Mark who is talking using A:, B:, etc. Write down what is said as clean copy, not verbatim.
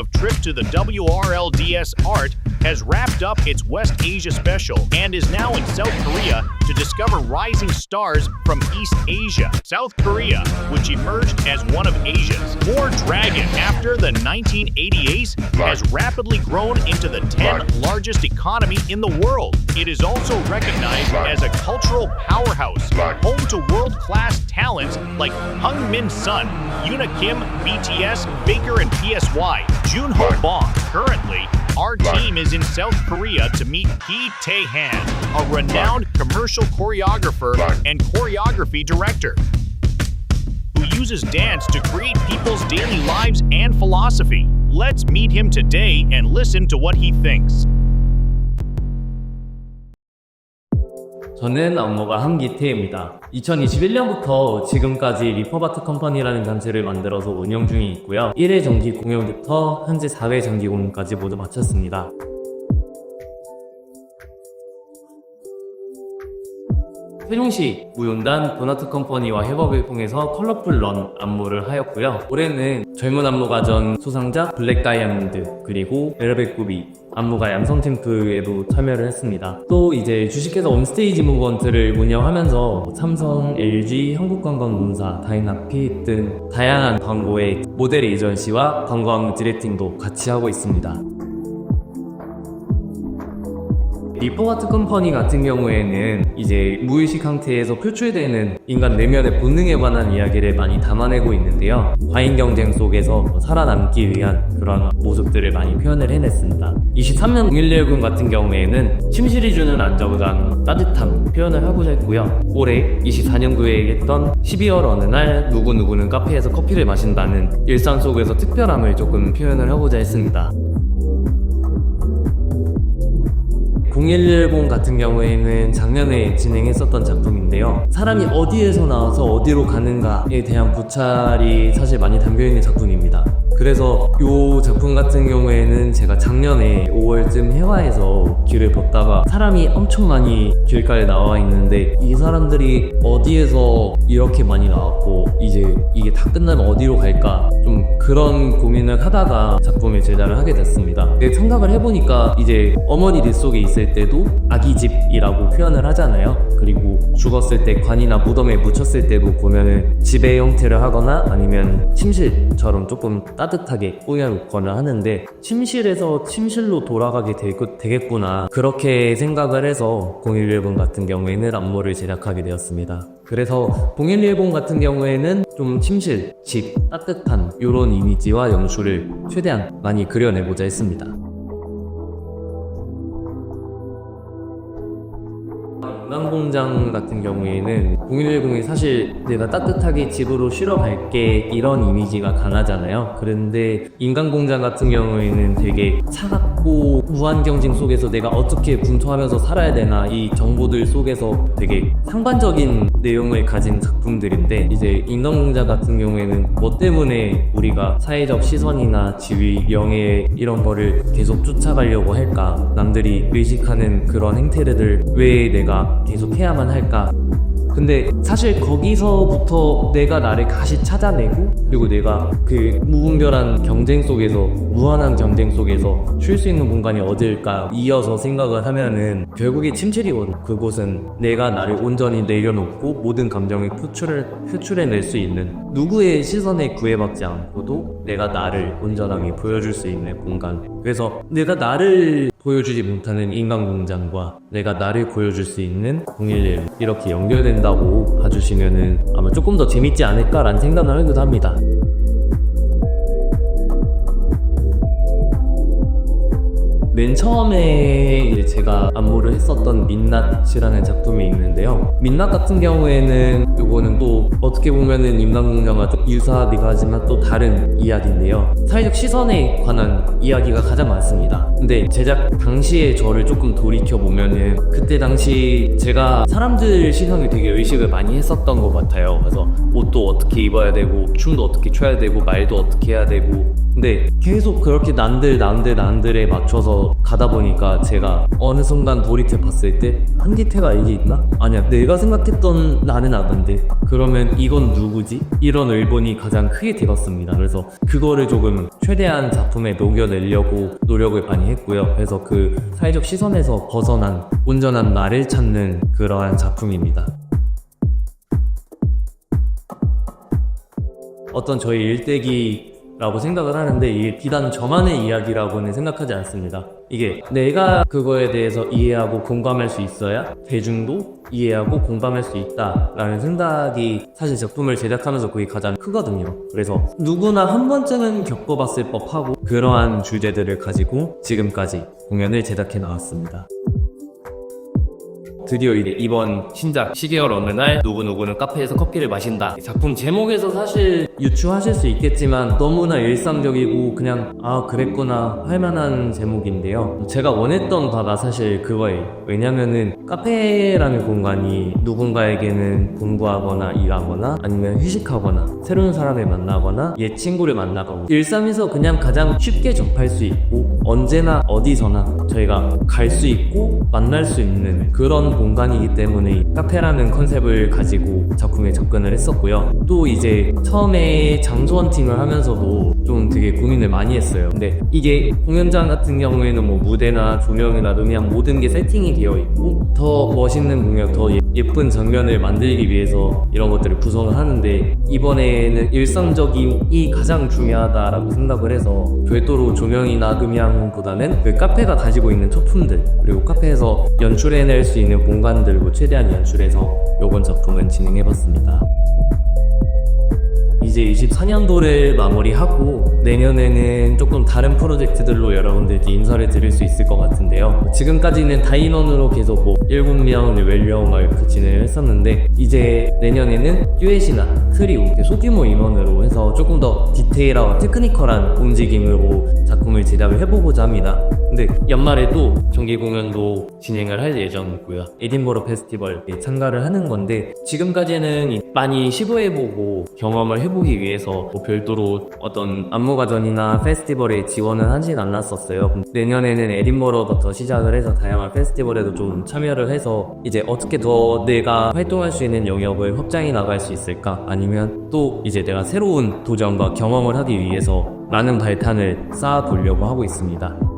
A: of Trip to the WRLDS Art has wrapped up its West Asia special and is now in South Korea to discover rising stars from East Asia. South Korea, which emerged as one of Asia's more dragon after the 1980s, has rapidly grown into the 10th largest economy in the world. It is also recognized as a cultural powerhouse, home to world-class talents like Hung Min Sun, Yoona Kim, BTS, Baker and PSY, Junho Bong. Currently, our team is in South Korea to meet Hee Tae-han, a renowned commercial choreographer and choreography director who uses dance to create people's daily lives and philosophy. Let's meet him today and listen to what he thinks.
B: 저는 안무가 한기태입니다. 2021년부터 지금까지 리퍼바트 컴퍼니라는 단체를 만들어서 운영 중에 있고요. 1회 정기 공연부터 현재 4회 정기 공연까지 모두 마쳤습니다. 세종시 무용단 도나트 컴퍼니와 협업을 통해서 컬러풀 런 안무를 하였고요. 올해는 젊은 안무가전 수상자 블랙 다이아몬드 그리고 엘베꾸비 안무가 양성 템프에도 참여를 했습니다. 또 이제 주식회사 온스테이지 무브먼트를 운영하면서 삼성, LG, 한국관광공사, 다이나핏 등 다양한 광고의 모델 에이전시와 광고 안무 디렉팅도 같이 하고 있습니다. 리퍼바트 컴퍼니 같은 경우에는 이제 무의식 상태에서 표출되는 인간 내면의 본능에 관한 이야기를 많이 담아내고 있는데요. 과잉 경쟁 속에서 살아남기 위한 그런 모습들을 많이 표현을 해냈습니다. 23년 0119 같은 경우에는 침실이 주는 안정감, 따뜻함 표현을 하고자 했고요. 올해 24년도에 했던 12월 어느 날 누구누구는 카페에서 커피를 마신다는 일상 속에서 특별함을 조금 표현을 하고자 했습니다. 0110 같은 경우에는 작년에 진행했었던 작품인데요. 사람이 어디에서 나와서 어디로 가는가에 대한 고찰이 사실 많이 담겨있는 작품입니다. 그래서 이 작품 같은 경우에는 제가 작년에 5월쯤 해화에서 길을 걷다가 사람이 엄청 많이 길가에 나와 있는데 이 사람들이 어디에서 이렇게 많이 나왔고 이제 이게 다 끝나면 어디로 갈까 좀 그런 고민을 하다가 작품을 제작을 하게 됐습니다. 생각을 해보니까 이제 어머니들 속에 있을 때도 아기집이라고 표현을 하잖아요. 그리고 죽었을 때 관이나 무덤에 묻혔을 때도 보면은 집의 형태를 하거나 아니면 침실처럼 조금 따뜻하게 꾸며놓거나 하는데 침실에서 침실로 돌아가게 되겠구나 그렇게 생각을 해서 0110 같은 경우에는 안무를 제작하게 되었습니다. 그래서 0110 같은 경우에는 좀 침실, 집, 따뜻한 이런 이미지와 연출을 최대한 많이 그려내고자 했습니다. 인간공장 같은 경우에는 0110이 사실 내가 따뜻하게 집으로 쉬러 갈게 이런 이미지가 강하잖아요. 그런데 인간공장 같은 경우에는 되게 차갑고 무한 경쟁 속에서 내가 어떻게 분투하면서 살아야 되나 이 정보들 속에서 되게 상반적인 내용을 가진 작품들인데 이제 인간공장 같은 경우에는 뭐 때문에 우리가 사회적 시선이나 지위, 명예 이런 거를 계속 쫓아가려고 할까? 남들이 의식하는 그런 행태들을 왜 내가 계속 해야만 할까? 근데 사실 거기서부터 내가 나를 다시 찾아내고 그리고 내가 그 무분별한 경쟁 속에서 무한한 경쟁 속에서 쉴 수 있는 공간이 어딜까 이어서 생각을 하면은 결국에 침실이거든. 그곳은 내가 나를 온전히 내려놓고 모든 감정을 표출해낼 수 있는 누구의 시선에 구애받지 않고도 내가 나를 온전하게 보여줄 수 있는 공간. 그래서 내가 나를 보여주지 못하는 인간공장과 내가 나를 보여줄 수 있는 0110 이렇게 연결된다고 봐주시면은 아마 조금 더 재밌지 않을까라는 생각을 하기도 합니다. 맨 처음에 이제 제가 안무를 했었던 민낯이라는 작품이 있는데요. 민낯 같은 경우에는 이거는 또 어떻게 보면은 인간공장과 좀 유사하기도 하지만 또 다른 이야기인데요. 사회적 시선에 관한 이야기가 가장 많습니다. 근데 제작 당시에 저를 조금 돌이켜보면은 그때 당시 제가 사람들 시선을 되게 의식을 많이 했었던 것 같아요. 그래서 옷도 어떻게 입어야 되고 춤도 어떻게 춰야 되고 말도 어떻게 해야 되고 근데 계속 그렇게 난들에 맞춰서 가다 보니까 제가 어느 순간 돌이켜 봤을 때 한기태가 이게 있나? 아니야, 내가 생각했던 나는 아는데 그러면 이건 누구지? 이런 의문이 가장 크게 들었습니다. 그래서 그거를 조금 최대한 작품에 녹여내려고 노력을 많이 했고요. 그래서 그 사회적 시선에서 벗어난 온전한 나를 찾는 그러한 작품입니다. 어떤 저희 일대기라고 생각을 하는데 이게 비단 저만의 이야기라고는 생각하지 않습니다. 이게 내가 그거에 대해서 이해하고 공감할 수 있어야 대중도 이해하고 공감할 수 있다라는 생각이 사실 작품을 제작하면서 그게 가장 크거든요. 그래서 누구나 한 번쯤은 겪어봤을 법하고 그러한 주제들을 가지고 지금까지 공연을 제작해 나왔습니다. 드디어 이제 이번 신작 12월 어느 날 누구누구는 카페에서 커피를 마신다. 작품 제목에서 사실 유추하실 수 있겠지만 너무나 일상적이고 그냥 아 그랬구나 할 만한 제목인데요. 제가 원했던 바가 사실 그거예요. 왜냐면은 카페라는 공간이 누군가에게는 공부하거나 일하거나 아니면 휴식하거나 새로운 사람을 만나거나 옛 친구를 만나거나 일상에서 그냥 가장 쉽게 접할 수 있고 언제나 어디서나 저희가 갈 수 있고 만날 수 있는 그런 공간이기 때문에 카페라는 컨셉을 가지고 작품에 접근을 했었고요. 또 이제 처음에 장소 헌팅을 하면서도 좀 되게 고민을 많이 했어요. 근데 이게 공연장 같은 경우에는 뭐 무대나 조명이나 음향 모든 게 세팅이 되어 있고 더 멋있는 공연, 더 예쁜 장면을 만들기 위해서 이런 것들을 구성을 하는데 이번에는 일상적인이 가장 중요하다라고 생각을 해서 별도로 조명이나 음향보다는 그 카페가 가지고 있는 소품들 그리고 카페에서 연출해낼 수 있는 공간들로 최대한 연출해서 이번 작품은 진행해봤습니다. 이제 24년도를 마무리하고 내년에는 조금 다른 프로젝트들로 여러분들께 인사를 드릴 수 있을 것 같은데요. 지금까지는 다인원으로 계속 뭐 7명, 10명 이렇게 진행을 했었는데 이제 내년에는 듀엣이나 트리오, 소규모 인원으로 해서 조금 더 디테일하고 테크니컬한 움직임으로 작품을 제작을 해보고자 합니다. 근데 연말에도 정기 공연도 진행을 할 예정이고요. 에딘버러 페스티벌에 참가를 하는 건데 지금까지는 많이 시도해보고 경험을 해보기 위해서 뭐 별도로 어떤 안무가전이나 페스티벌에 지원을 하진 않았었어요. 내년에는 에딘버러부터 시작을 해서 다양한 페스티벌에도 좀 참여를 해서 이제 어떻게 더 내가 활동할 수 있는 영역을 확장해 나갈 수 있을까, 아니면 또 이제 내가 새로운 도전과 경험을 하기 위해서 많은 발탄을 쌓아보려고 하고 있습니다.